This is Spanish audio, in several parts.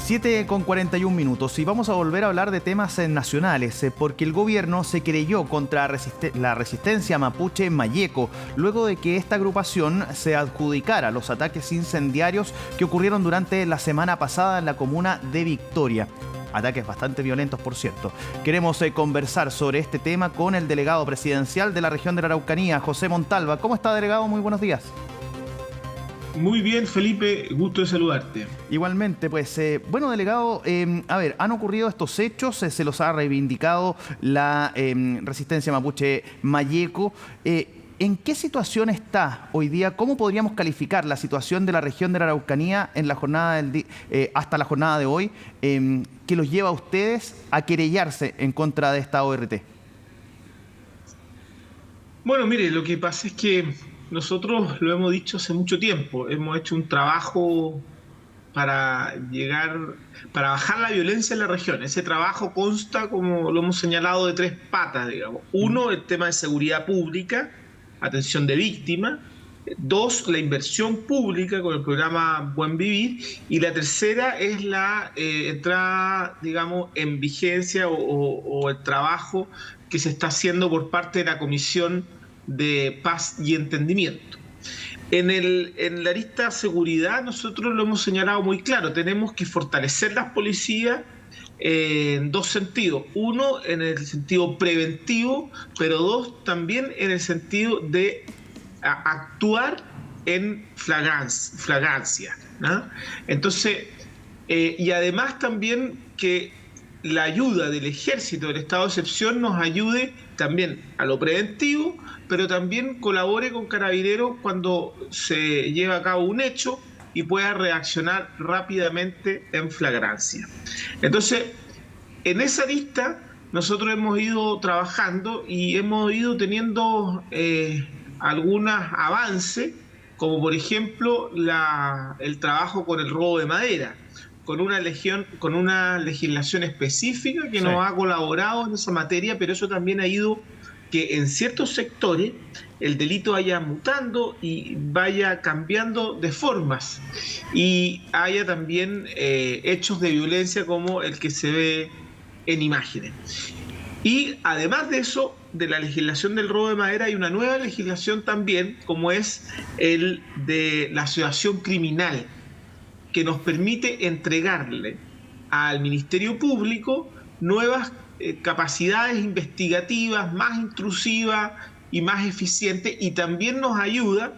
7:41 y vamos a volver a hablar de temas nacionales, porque el gobierno se querelló contra la resistencia mapuche Mayeco, luego de que esta agrupación se adjudicara los ataques incendiarios que ocurrieron durante la semana pasada en la comuna de Victoria. Ataques bastante violentos, por cierto. Queremos conversar sobre este tema con el delegado presidencial de la región de la Araucanía, José Montalva. ¿Cómo está, delegado? Muy buenos días. Muy bien, Felipe, gusto de saludarte. Igualmente, pues, bueno, delegado, han ocurrido estos hechos, se los ha reivindicado la resistencia mapuche Mayeco. ¿En qué situación está hoy día? ¿Cómo podríamos calificar la situación de la región de la Araucanía en la jornada hasta la jornada de hoy, que los lleva a ustedes a querellarse en contra de esta ORT? Bueno, mire, lo que pasa es que nosotros lo hemos dicho hace mucho tiempo, hemos hecho un trabajo para bajar la violencia en la región. Ese trabajo consta, como lo hemos señalado, de 3 patas, digamos. 1, el tema de seguridad pública, atención de víctimas. 2, la inversión pública con el programa Buen Vivir. Y la tercera es la entrada, digamos, en vigencia o el trabajo que se está haciendo por parte de la Comisión de Paz y Entendimiento. En la arista seguridad nosotros lo hemos señalado muy claro, tenemos que fortalecer las policías en 2 sentidos. 1, en el sentido preventivo, pero 2, también en el sentido de actuar en flagrancia, ¿no? Entonces, y además también que la ayuda del ejército del estado de excepción nos ayude también a lo preventivo, pero también colabore con Carabineros cuando se lleva a cabo un hecho y pueda reaccionar rápidamente en flagrancia. Entonces, en esa lista nosotros hemos ido trabajando y hemos ido teniendo algunos avances, como por ejemplo el trabajo con el robo de madera, con una legislación específica que nos ha colaborado en esa materia, pero eso también ha ido que en ciertos sectores el delito vaya mutando y vaya cambiando de formas y haya también hechos de violencia como el que se ve en imágenes. Y además de eso, de la legislación del robo de madera, hay una nueva legislación también, como es el de la asociación criminal, que nos permite entregarle al Ministerio Público nuevas capacidades investigativas, más intrusivas y más eficientes, y también nos ayuda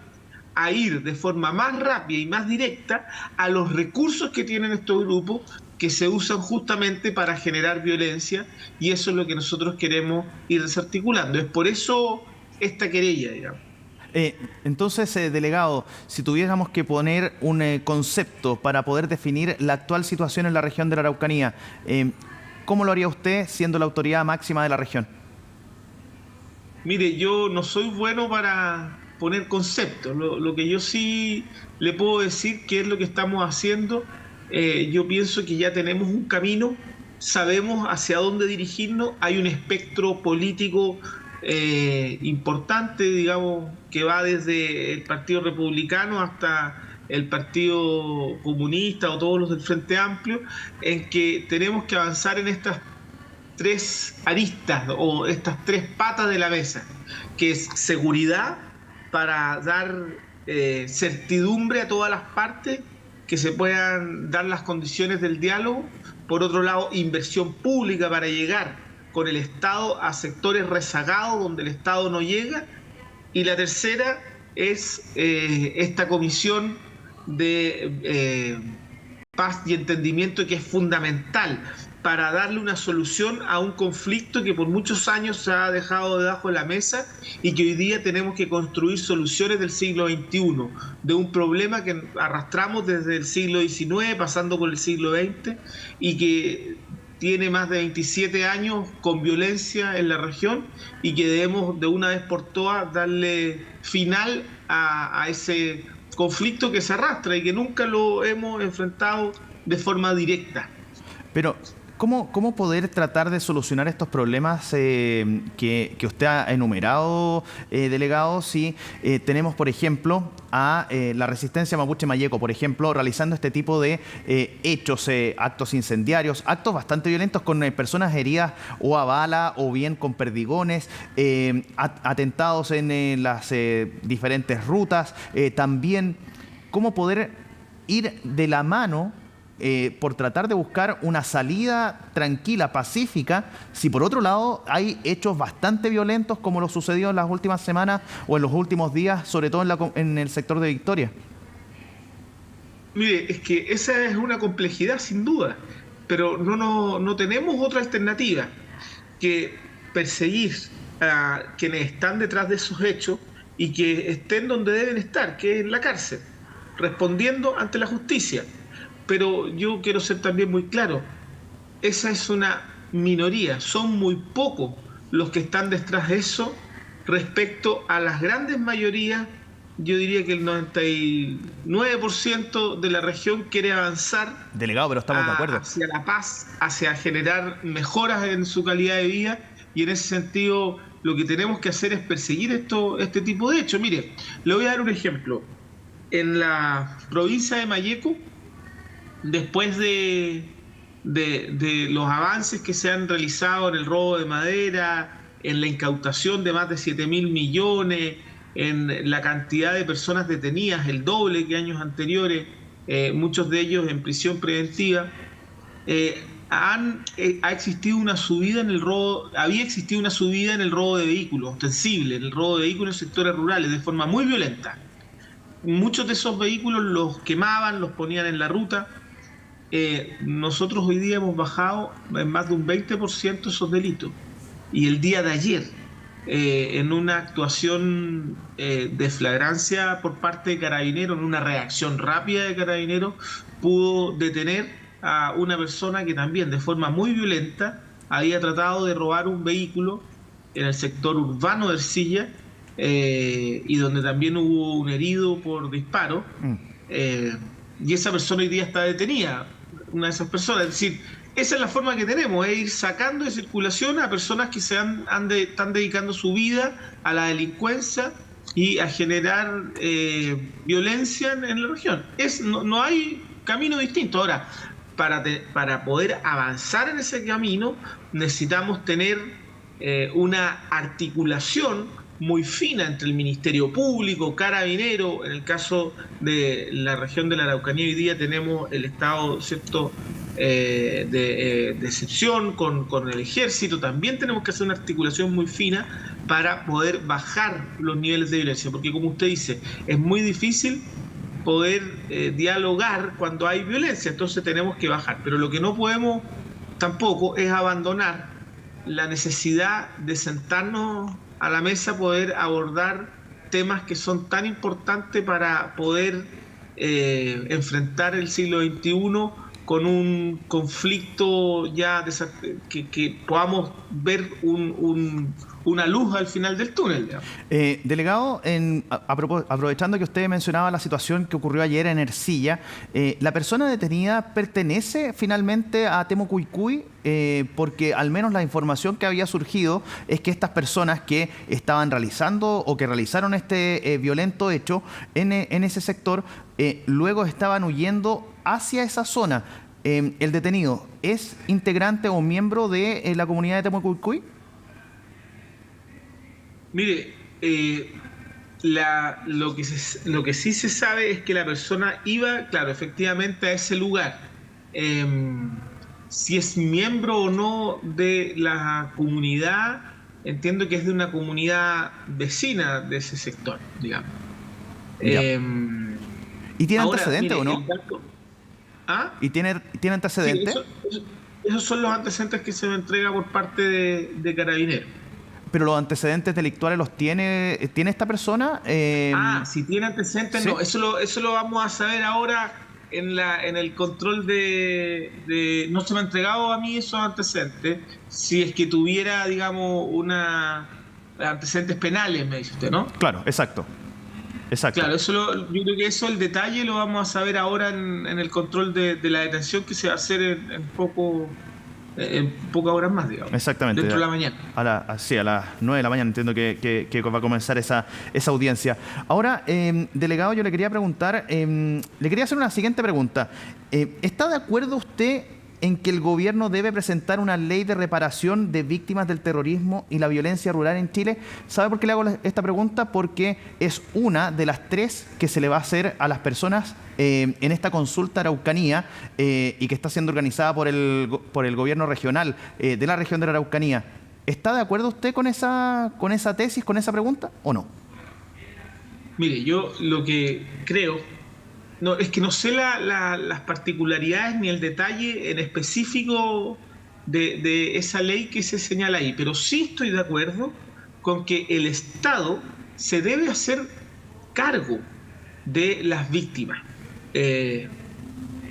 a ir de forma más rápida y más directa a los recursos que tienen estos grupos que se usan justamente para generar violencia, y eso es lo que nosotros queremos ir desarticulando. Es por eso esta querella, digamos. Entonces, delegado, si tuviéramos que poner un concepto para poder definir la actual situación en la región de la Araucanía, ¿cómo lo haría usted siendo la autoridad máxima de la región? Mire, yo no soy bueno para poner conceptos. Lo que yo sí le puedo decir que es lo que estamos haciendo. Yo pienso que ya tenemos un camino, sabemos hacia dónde dirigirnos, hay un espectro político importante, digamos, que va desde el Partido Republicano hasta el Partido Comunista o todos los del Frente Amplio, en que tenemos que avanzar en estas 3 aristas o estas 3 patas de la mesa, que es seguridad para dar certidumbre a todas las partes, que se puedan dar las condiciones del diálogo. Por otro lado, inversión pública para llegar con el Estado a sectores rezagados donde el Estado no llega. Y la tercera es esta comisión de paz y entendimiento, que es fundamental para darle una solución a un conflicto que por muchos años se ha dejado debajo de la mesa y que hoy día tenemos que construir soluciones del siglo XXI, de un problema que arrastramos desde el siglo XIX, pasando por el siglo XX, y que tiene más de 27 años con violencia en la región, y que debemos de una vez por todas darle final a ese conflicto que se arrastra y que nunca lo hemos enfrentado de forma directa. Pero ¿Cómo poder tratar de solucionar estos problemas que usted ha enumerado, delegado? Si tenemos, por ejemplo, a la resistencia mapuche Mayeco, por ejemplo, realizando este tipo de hechos, actos incendiarios, actos bastante violentos con personas heridas o a bala o bien con perdigones, atentados en las diferentes rutas, también cómo poder ir de la mano por tratar de buscar una salida tranquila, pacífica, si por otro lado hay hechos bastante violentos como lo sucedió en las últimas semanas o en los últimos días, sobre todo en el sector de Victoria. Mire, es que esa es una complejidad sin duda, pero no tenemos otra alternativa que perseguir a quienes están detrás de esos hechos y que estén donde deben estar, que es en la cárcel, respondiendo ante la justicia. Pero yo quiero ser también muy claro, esa es una minoría, son muy pocos los que están detrás de eso respecto a las grandes mayorías. Yo diría que el 99% de la región quiere avanzar, delegado, pero estamos de acuerdo, hacia la paz, hacia generar mejoras en su calidad de vida, y en ese sentido lo que tenemos que hacer es perseguir este tipo de hechos. Mire, le voy a dar un ejemplo. En la provincia de Mayeco, después de los avances que se han realizado en el robo de madera, en la incautación de más de 7.000 millones, en la cantidad de personas detenidas, el doble que años anteriores, muchos de ellos en prisión preventiva, ha existido una subida en el robo, había existido una subida en el robo de vehículos, ostensible, en el robo de vehículos en sectores rurales, de forma muy violenta. Muchos de esos vehículos los quemaban, los ponían en la ruta. Nosotros hoy día hemos bajado en más de un 20% esos delitos. Y el día de ayer, en una actuación de flagrancia por parte de Carabineros, en una reacción rápida de Carabineros, pudo detener a una persona que también de forma muy violenta había tratado de robar un vehículo en el sector urbano de Ercilla, y donde también hubo un herido por disparo, y esa persona hoy día está detenida, una de esas personas. Es decir, esa es la forma que tenemos, es ir sacando de circulación a personas que están dedicando su vida a la delincuencia y a generar violencia en la región. No hay camino distinto. Ahora, para poder avanzar en ese camino necesitamos tener una articulación muy fina entre el Ministerio Público, Carabinero. En el caso de la región de la Araucanía hoy día tenemos el estado, ¿cierto?, de excepción con el Ejército. También tenemos que hacer una articulación muy fina para poder bajar los niveles de violencia, porque como usted dice, es muy difícil poder dialogar cuando hay violencia, entonces tenemos que bajar. Pero lo que no podemos tampoco es abandonar la necesidad de sentarnos a la mesa, poder abordar temas que son tan importantes para poder enfrentar el siglo XXI con un conflicto ya que podamos ver una luz al final del túnel. Delegado, aprovechando que usted mencionaba la situación que ocurrió ayer en Ercilla, ¿la persona detenida pertenece finalmente a Temucuicui? Porque al menos la información que había surgido es que estas personas que estaban realizando o que realizaron este violento hecho en ese sector, luego estaban huyendo hacia esa zona. ¿El detenido es integrante o miembro de la comunidad de Temucuicui? Mire, lo que sí se sabe es que la persona iba, claro, efectivamente a ese lugar. Si es miembro o no de la comunidad, entiendo que es de una comunidad vecina de ese sector, digamos. ¿Y tiene antecedentes o no? ¿Ah? ¿Y tiene antecedentes? Sí, esos son los antecedentes que se me entrega por parte de Carabineros. ¿Pero los antecedentes delictuales los tiene esta persona? Si tiene antecedentes, ¿sí? No, eso lo vamos a saber ahora en el control de... No se me ha entregado a mí esos antecedentes. Si es que tuviera, digamos, antecedentes penales, me dice usted, ¿no? Claro, exacto. Claro, yo creo que el detalle lo vamos a saber ahora en el control de la detención que se va a hacer en en pocas horas más, digamos. Exactamente. Dentro de la mañana. Sí, a las 9 de la mañana entiendo que va a comenzar esa audiencia. Ahora, delegado, yo le quería preguntar, le quería hacer una siguiente pregunta. ¿Está de acuerdo usted en que el gobierno debe presentar una ley de reparación de víctimas del terrorismo y la violencia rural en Chile? ¿Sabe por qué le hago esta pregunta? Porque es una de las 3 que se le va a hacer a las personas en esta consulta Araucanía y que está siendo organizada por el gobierno regional de la región de la Araucanía. ¿Está de acuerdo usted con esa tesis, con esa pregunta o no? Mire, yo lo que creo... No, es que no sé las particularidades ni el detalle en específico de esa ley que se señala ahí, pero sí estoy de acuerdo con que el Estado se debe hacer cargo de las víctimas.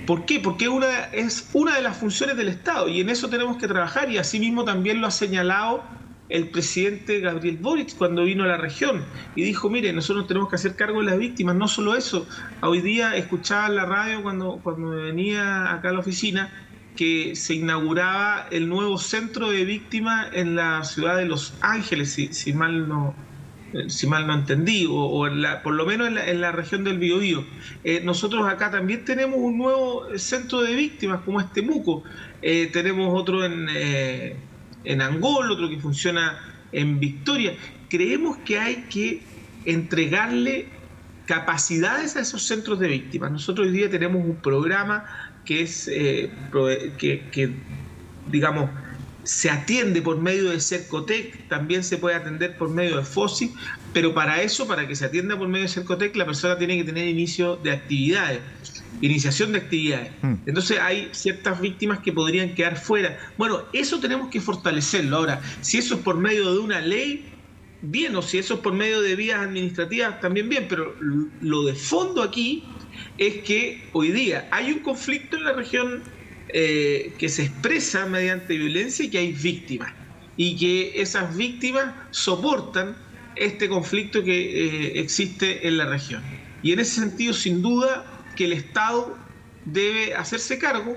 ¿Por qué? Porque es una de las funciones del Estado y en eso tenemos que trabajar, y asimismo también lo ha señalado el presidente Gabriel Boric cuando vino a la región y dijo, mire, nosotros tenemos que hacer cargo de las víctimas. No solo eso, hoy día escuchaba en la radio cuando venía acá a la oficina que se inauguraba el nuevo centro de víctimas en la ciudad de Los Ángeles, si mal no entendí, o por lo menos en la región del Biobío. Nosotros acá también tenemos un nuevo centro de víctimas como es Temuco, tenemos otro en Angol, otro que funciona en Victoria. Creemos que hay que entregarle capacidades a esos centros de víctimas. Nosotros hoy día tenemos un programa que es que digamos, se atiende por medio de Cercotec, también se puede atender por medio de FOSI, pero para que se atienda por medio de Cercotec, la persona tiene que tener iniciación de actividades. Entonces hay ciertas víctimas que podrían quedar fuera. Bueno, eso tenemos que fortalecerlo. Ahora, si eso es por medio de una ley, bien, o si eso es por medio de vías administrativas, también bien, pero lo de fondo aquí es que hoy día hay un conflicto en la región que se expresa mediante violencia y que hay víctimas, y que esas víctimas soportan este conflicto que existe en la región. Y en ese sentido, sin duda, que el Estado debe hacerse cargo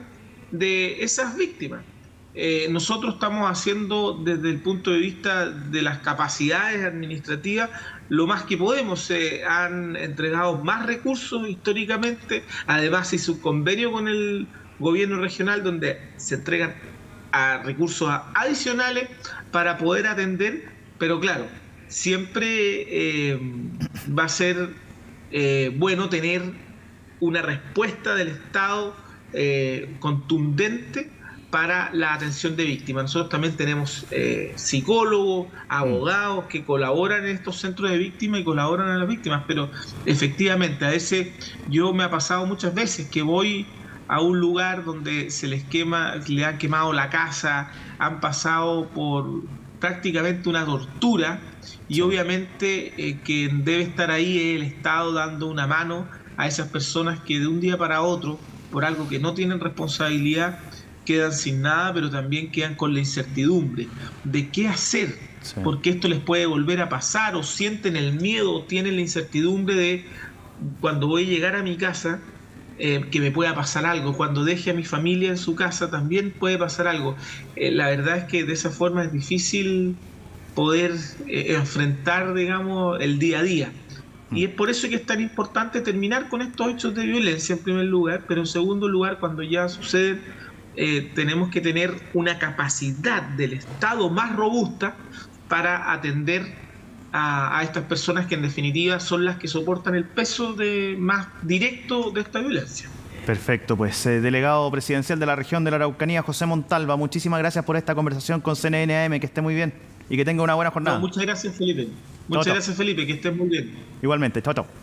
de esas víctimas. Nosotros estamos haciendo desde el punto de vista de las capacidades administrativas lo más que podemos. Se han entregado más recursos históricamente, además se hizo un convenio con el gobierno regional donde se entregan recursos adicionales para poder atender, pero claro, siempre va a ser bueno tener una respuesta del Estado contundente para la atención de víctimas. Nosotros también tenemos psicólogos, abogados que colaboran en estos centros de víctimas y colaboran a las víctimas, pero efectivamente a veces yo me ha pasado muchas veces que voy a un lugar donde le han quemado la casa, han pasado por prácticamente una tortura, y obviamente quien debe estar ahí es el Estado dando una mano a esas personas que de un día para otro, por algo que no tienen responsabilidad, quedan sin nada, pero también quedan con la incertidumbre de qué hacer, porque esto les puede volver a pasar, o sienten el miedo, o tienen la incertidumbre de cuando voy a llegar a mi casa, que me pueda pasar algo, cuando deje a mi familia en su casa también puede pasar algo. La verdad es que de esa forma es difícil poder enfrentar, digamos, el día a día. Y es por eso que es tan importante terminar con estos hechos de violencia en primer lugar, pero en segundo lugar, cuando ya suceden, tenemos que tener una capacidad del Estado más robusta para atender a estas personas que en definitiva son las que soportan el peso más directo de esta violencia. Perfecto, pues delegado presidencial de la región de la Araucanía, José Montalva, muchísimas gracias por esta conversación con CNN AM, que esté muy bien y que tenga una buena jornada. No, muchas gracias, Felipe. Muchas gracias, Felipe, que estés muy bien. Igualmente, chao, chao.